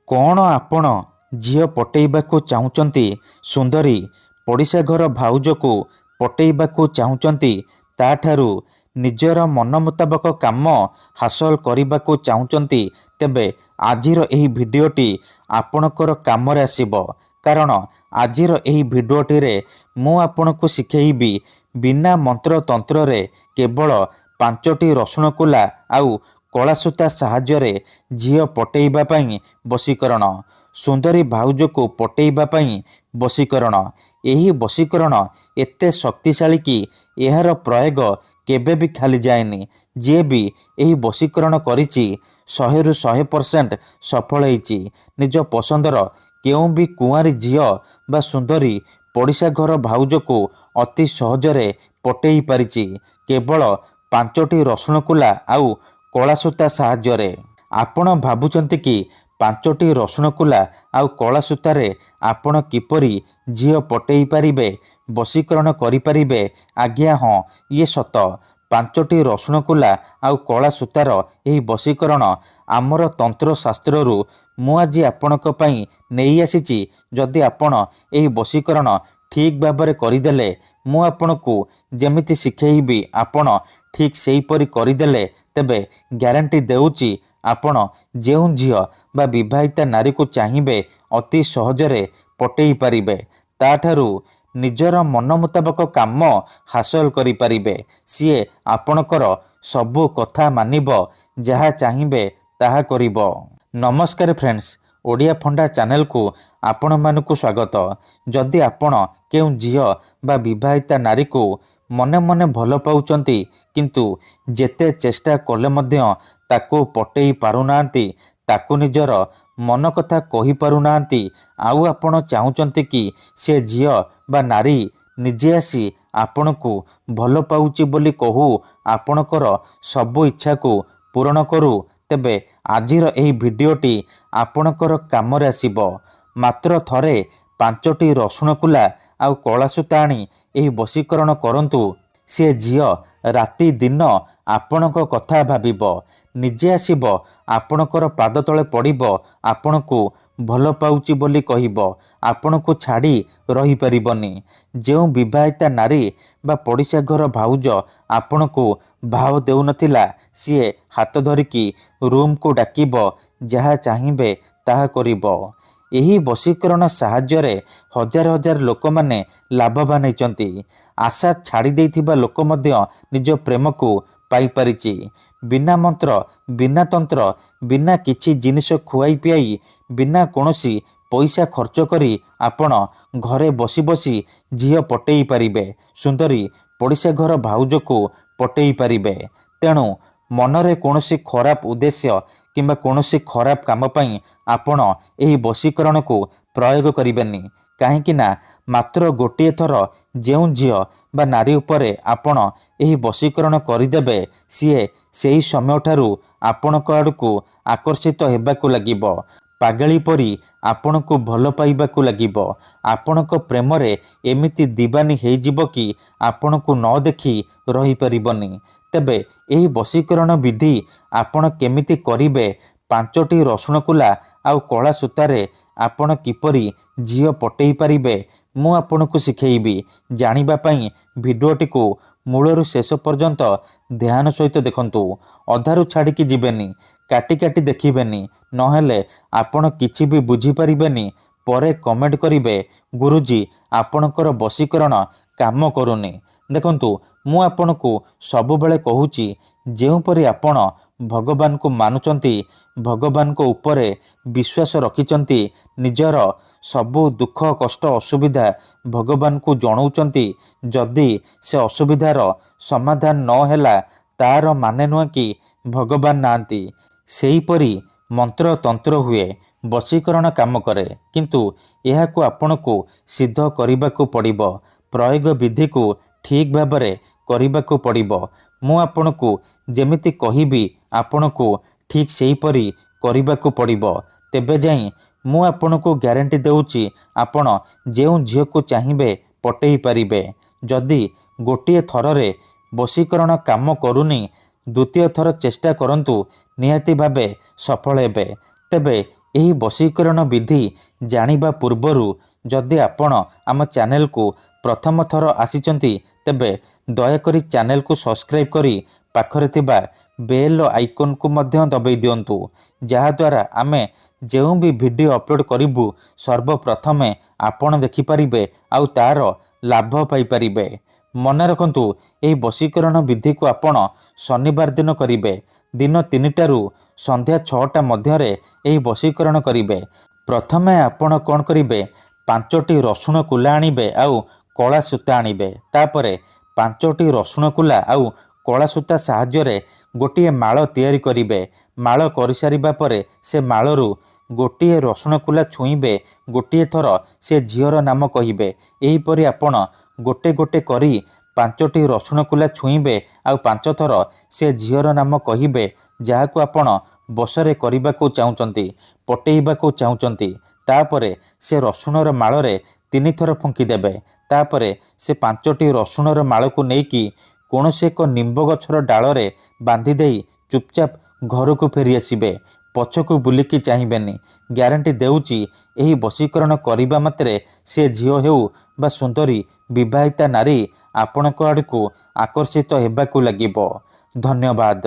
କ'ଣ ଆପଣ ଝିଅ ପଟେଇବାକୁ ଚାହୁଁଛନ୍ତି? ସୁନ୍ଦରୀ ପଡ଼ିଶା ଘର ଭାଉଜକୁ ପଟେଇବାକୁ ଚାହୁଁଛନ୍ତି? ତା'ଠାରୁ ନିଜର ମନ ମୁତାବକ କାମ ହାସଲ କରିବାକୁ ଚାହୁଁଛନ୍ତି? ତେବେ ଆଜିର ଏହି ଭିଡ଼ିଓଟି ଆପଣଙ୍କର କାମରେ ଆସିବ। କାରଣ ଆଜିର ଏହି ଭିଡ଼ିଓଟିରେ ମୁଁ ଆପଣଙ୍କୁ ଶିଖେଇବି ବିନା ମନ୍ତ୍ରତନ୍ତ୍ରରେ କେବଳ 5ଟି ରସୁଣ କୁଲା ଆଉ କଳା ସୂତା ସାହାଯ୍ୟରେ ଝିଅ ପଟେଇବା ପାଇଁ ବଶୀକରଣ। ସୁନ୍ଦରୀ ଭାଉଜକୁ ପଟେଇବା ପାଇଁ ବଶୀକରଣ। ଏହି ବଶୀକରଣ ଏତେ ଶକ୍ତିଶାଳୀ କି ଏହାର ପ୍ରୟୋଗ କେବେ ବି ଖାଲି ଯାଏନି। ଯିଏ ବି ଏହି ବଶୀକରଣ କରିଛି 100ରୁ 100% ସଫଳ ହେଇଛି। ନିଜ ପସନ୍ଦର କେଉଁ ବି କୁଆଁରୀ ଝିଅ ବା ସୁନ୍ଦରୀ ପଡ଼ିଶା ଘର ଭାଉଜକୁ ଅତି ସହଜରେ ପଟେଇ ପାରିଛି କେବଳ 5ଟି ରସୁଣ କୁଲା ଆଉ କଳା ସୂତା ସାହାଯ୍ୟରେ। ଆପଣ ଭାବୁଛନ୍ତି କି 5ଟି ରସୁଣ କୁଲା ଆଉ କଳା ସୂତାରେ ଆପଣ କିପରି ଝିଅ ପଟେଇ ପାରିବେ, ବଶୀକରଣ କରିପାରିବେ? ଆଜ୍ଞା ହଁ, ଇଏ ସତ। 5ଟି ରସୁଣ କୁଲା ଆଉ କଳା ସୂତାର ଏହି ବଶୀକରଣ ଆମର ତନ୍ତ୍ରଶାସ୍ତ୍ରରୁ ମୁଁ ଆଜି ଆପଣଙ୍କ ପାଇଁ ନେଇ ଆସିଛି। ଯଦି ଆପଣ ଏହି ବଶୀକରଣ ଠିକ୍ ଭାବରେ କରିଦେଲେ, ମୁଁ ଆପଣଙ୍କୁ ଯେମିତି ଶିଖେଇବି ଆପଣ ଠିକ୍ ସେହିପରି କରିଦେଲେ, ତେବେ ଗ୍ୟାରେଣ୍ଟି ଦେଉଛି ଆପଣ ଯେଉଁ ଝିଅ ବା ବିବାହିତା ନାରୀକୁ ଚାହିଁବେ ଅତି ସହଜରେ ପଟେଇ ପାରିବେ। ତା'ଠାରୁ ନିଜର ମନ ମୁତାବକ କାମ ହାସଲ କରିପାରିବେ। ସିଏ ଆପଣଙ୍କର ସବୁ କଥା ମାନିବ, ଯାହା ଚାହିଁବେ ତାହା କରିବ। ନମସ୍କାର ଫ୍ରେଣ୍ଡସ୍, ଓଡ଼ିଆ ଫଣ୍ଡା ଚ୍ୟାନେଲକୁ ଆପଣମାନଙ୍କୁ ସ୍ୱାଗତ। ଯଦି ଆପଣ କେଉଁ ଝିଅ ବା ବିବାହିତା ନାରୀକୁ ମନେ ମନେ ଭଲ ପାଉଛନ୍ତି କିନ୍ତୁ ଯେତେ ଚେଷ୍ଟା କଲେ ମଧ୍ୟ ତାକୁ ପଟେଇ ପାରୁନାହାନ୍ତି, ତାକୁ ନିଜର ମନ କଥା କହିପାରୁନାହାନ୍ତି, ଆଉ ଆପଣ ଚାହୁଁଛନ୍ତି କି ସେ ଝିଅ ବା ନାରୀ ନିଜେ ଆସି ଆପଣଙ୍କୁ ଭଲ ପାଉଛି ବୋଲି କହୁ ଆପଣଙ୍କର ସବୁ ଇଚ୍ଛାକୁ ପୂରଣ କରୁ, ତେବେ ଆଜିର ଏହି ଭିଡ଼ିଓଟି ଆପଣଙ୍କର କାମରେ ଆସିବ। ମାତ୍ର ଥରେ 5ଟି ରସୁଣ କୁଲା ଆଉ କଳା ସୂତା ଆଣି ଏହି ବଶୀକରଣ କରନ୍ତୁ। ସେ ଝିଅ ରାତି ଦିନ ଆପଣଙ୍କ କଥା ଭାବିବ, ନିଜେ ଆସିବ ଆପଣଙ୍କର ପାଦ ତଳେ ପଡ଼ିବ, ଆପଣଙ୍କୁ ଭଲ ପାଉଛି ବୋଲି କହିବ, ଆପଣଙ୍କୁ ଛାଡ଼ି ରହିପାରିବନି। ଯେଉଁ ବିବାହିତା ନାରୀ ବା ପଡ଼ିଶା ଘର ଭାଉଜ ଆପଣଙ୍କୁ ଭାව ଦେଉନଥିଲା, ସିଏ ହାତ ଧରିକି ରୁମ୍କୁ ଡାକିବ, ଯାହା ଚାହିଁବେ ତାହା କରିବ। ଏହି ବଶୀକରଣ ସାହାଯ୍ୟରେ ହଜାର ହଜାର ଲୋକମାନେ ଲାଭବାନ ହେଇଛନ୍ତି। ଆଶା ଛାଡ଼ି ଦେଇଥିବା ଲୋକ ମଧ୍ୟ ନିଜ ପ୍ରେମକୁ ପାଇପାରିଛି। ବିନା ମନ୍ତ୍ର, ବିନା ତନ୍ତ୍ର, ବିନା କିଛି ଜିନିଷ ଖୁଆଇ ପିଆଇ, ବିନା କୌଣସି ପଇସା ଖର୍ଚ୍ଚ କରି ଆପଣ ଘରେ ବସି ବସି ଝିଅ ପଟେଇ ପାରିବେ। ସୁନ୍ଦରୀ ପଡ଼ିଶା ଘର ଭାଉଜକୁ ପଟେଇ ପାରିବେ। ତେଣୁ ମନରେ କୌଣସି ଖରାପ ଉଦ୍ଦେଶ୍ୟ କିମ୍ବା କୌଣସି ଖରାପ କାମ ପାଇଁ ଆପଣ ଏହି ବଶୀକରଣକୁ ପ୍ରୟୋଗ କରିବେନି। କାହିଁକି ନା ମାତ୍ର ଗୋଟିଏ ଥର ଯେଉଁ ଝିଅ ବା ନାରୀ ଉପରେ ଆପଣ ଏହି ବଶୀକରଣ କରିଦେବେ, ସିଏ ସେହି ସମୟଠାରୁ ଆପଣଙ୍କ ଆଡ଼କୁ ଆକର୍ଷିତ ହେବାକୁ ଲାଗିବ। ପାଗଳୀ ପରି ଆପଣଙ୍କୁ ଭଲ ପାଇବାକୁ ଲାଗିବ। ଆପଣଙ୍କ ପ୍ରେମରେ ଏମିତି ଦିବାନୀ ହେଇଯିବ କି ଆପଣଙ୍କୁ ନ ଦେଖି ରହିପାରିବନି। ତେବେ ଏହି ବଶୀକରଣ ବିଧି ଆପଣ କେମିତି କରିବେ? 5ଟି ରସୁଣ କୁଲା ଆଉ କଳା ସୂତାରେ ଆପଣ କିପରି ଝିଅ ପଟେଇ ପାରିବେ, ମୁଁ ଆପଣଙ୍କୁ ଶିଖେଇବି। ଜାଣିବା ପାଇଁ ଭିଡ଼ିଓଟିକୁ ମୂଳରୁ ଶେଷ ପର୍ଯ୍ୟନ୍ତ ଧ୍ୟାନ ସହିତ ଦେଖନ୍ତୁ। ଅଧାରୁ ଛାଡ଼ିକି ଯିବେନି, କାଟି କାଟି ଦେଖିବେନି, ନହେଲେ ଆପଣ କିଛି ବି ବୁଝିପାରିବେନି। ପରେ କମେଣ୍ଟ କରିବେ, ଗୁରୁଜୀ ଆପଣଙ୍କର ବଶୀକରଣ କାମ କରୁନି। ଦେଖନ୍ତୁ, ମୁଁ ଆପଣଙ୍କୁ ସବୁବେଳେ କହୁଛି, ଯେଉଁପରି ଆପଣ ଭଗବାନଙ୍କୁ ମାନୁଛନ୍ତି, ଭଗବାନଙ୍କ ଉପରେ ବିଶ୍ୱାସ ରଖିଛନ୍ତି, ନିଜର ସବୁ ଦୁଃଖ କଷ୍ଟ ଅସୁବିଧା ଭଗବାନଙ୍କୁ ଜଣାଉଛନ୍ତି, ଯଦି ସେ ଅସୁବିଧାର ସମାଧାନ ନ ହେଲା, ତା'ର ମାନେ ନୁହେଁ କି ଭଗବାନ ନାହାନ୍ତି। ସେହିପରି ମନ୍ତ୍ରତନ୍ତ୍ର ହୁଏ, ବଶୀକରଣ କାମ କରେ, କିନ୍ତୁ ଏହାକୁ ଆପଣଙ୍କୁ ସିଦ୍ଧ କରିବାକୁ ପଡ଼ିବ। ପ୍ରୟୋଗ ବିଧିକୁ ଠିକ୍ ଭାବରେ କରିବାକୁ ପଡ଼ିବ। ମୁଁ ଆପଣଙ୍କୁ ଯେମିତି କହିବି ଆପଣଙ୍କୁ ଠିକ୍ ସେହିପରି କରିବାକୁ ପଡ଼ିବ। ତେବେ ଯାଇ ମୁଁ ଆପଣଙ୍କୁ ଗ୍ୟାରେଣ୍ଟି ଦେଉଛି ଆପଣ ଯେଉଁ ଝିଅକୁ ଚାହିଁବେ ପଟେଇ ପାରିବେ। ଯଦି ଗୋଟିଏ ଥରରେ ବଶୀକରଣ କାମ କରୁନି, ଦ୍ୱିତୀୟ ଥର ଚେଷ୍ଟା କରନ୍ତୁ, ନିହାତି ଭାବେ ସଫଳ ହେବେ। ତେବେ ଏହି ବଶୀକରଣ ବିଧି ଜାଣିବା ପୂର୍ବରୁ ଯଦି ଆପଣ ଆମ ଚ୍ୟାନେଲକୁ ପ୍ରଥମ ଥର ଆସିଛନ୍ତି ତେବେ ଦୟାକରି ଚ୍ୟାନେଲକୁ ସବସ୍କ୍ରାଇବ୍ କରି ପାଖରେ ଥିବା ବେଲ୍ ଆଇକନ୍କୁ ମଧ୍ୟ ଦବାଇ ଦିଅନ୍ତୁ, ଯାହାଦ୍ୱାରା ଆମେ ଯେଉଁ ବି ଭିଡ଼ିଓ ଅପଲୋଡ଼ କରିବୁ ସର୍ବପ୍ରଥମେ ଆପଣ ଦେଖିପାରିବେ ଆଉ ତା'ର ଲାଭ ପାଇପାରିବେ। ମନେ ରଖନ୍ତୁ, ଏହି ବଶୀକରଣ ବିଧିକୁ ଆପଣ ଶନିବାର ଦିନ କରିବେ। ଦିନ 3ଟାରୁ ସନ୍ଧ୍ୟା 6ଟା ମଧ୍ୟରେ ଏହି ବଶୀକରଣ କରିବେ। ପ୍ରଥମେ ଆପଣ କ'ଣ କରିବେ, 5ଟି ରସୁଣ କୁଲା ଆଣିବେ ଆଉ କଳା ସୂତା ଆଣିବେ। ତାପରେ 5ଟି ରସୁଣ କୁଲା ଆଉ କଳା ସୂତା ସାହାଯ୍ୟରେ ଗୋଟିଏ ମାଳ ତିଆରି କରିବେ। ମାଳ କରିସାରିବା ପରେ ସେ ମାଳରୁ ଗୋଟିଏ ରସୁଣ କୁଲା ଛୁଇଁବେ, ଗୋଟିଏ ଥର ସେ ଝିଅର ନାମ କହିବେ। ଏହିପରି ଆପଣ ଗୋଟେ ଗୋଟେ କରି 5ଟି ରସୁଣ କୁଲା ଛୁଇଁବେ ଆଉ 5 ଥର ସେ ଝିଅର ନାମ କହିବେ, ଯାହାକୁ ଆପଣ ବଶରେ କରିବାକୁ ଚାହୁଁଛନ୍ତି, ପଟେଇବାକୁ ଚାହୁଁଛନ୍ତି। ତାପରେ ସେ ରସୁଣର ମାଳରେ 3 ଥର ଫୁଙ୍କିଦେବେ। ତାପରେ ସେ 5ଟି ରସୁଣର ମାଳକୁ ନେଇକି କୌଣସି ଏକ ନିମ୍ବ ଗଛର ଡାଳରେ ବାନ୍ଧି ଦେଇ ଚୁପଚାପ ଘରକୁ ଫେରିଆସିବେ। ପଛକୁ ବୁଲିକି ଚାହିଁବେନି। ଗ୍ୟାରେଣ୍ଟି ଦେଉଛି, ଏହି ବଶୀକରଣ କରିବା ମାତ୍ରେ ସେ ଝିଅ ହେଉ ବା ସୁନ୍ଦରୀ ବିବାହିତା ନାରୀ ଆପଣଙ୍କ ଆଡ଼କୁ ଆକର୍ଷିତ ହେବାକୁ ଲାଗିବ। ଧନ୍ୟବାଦ।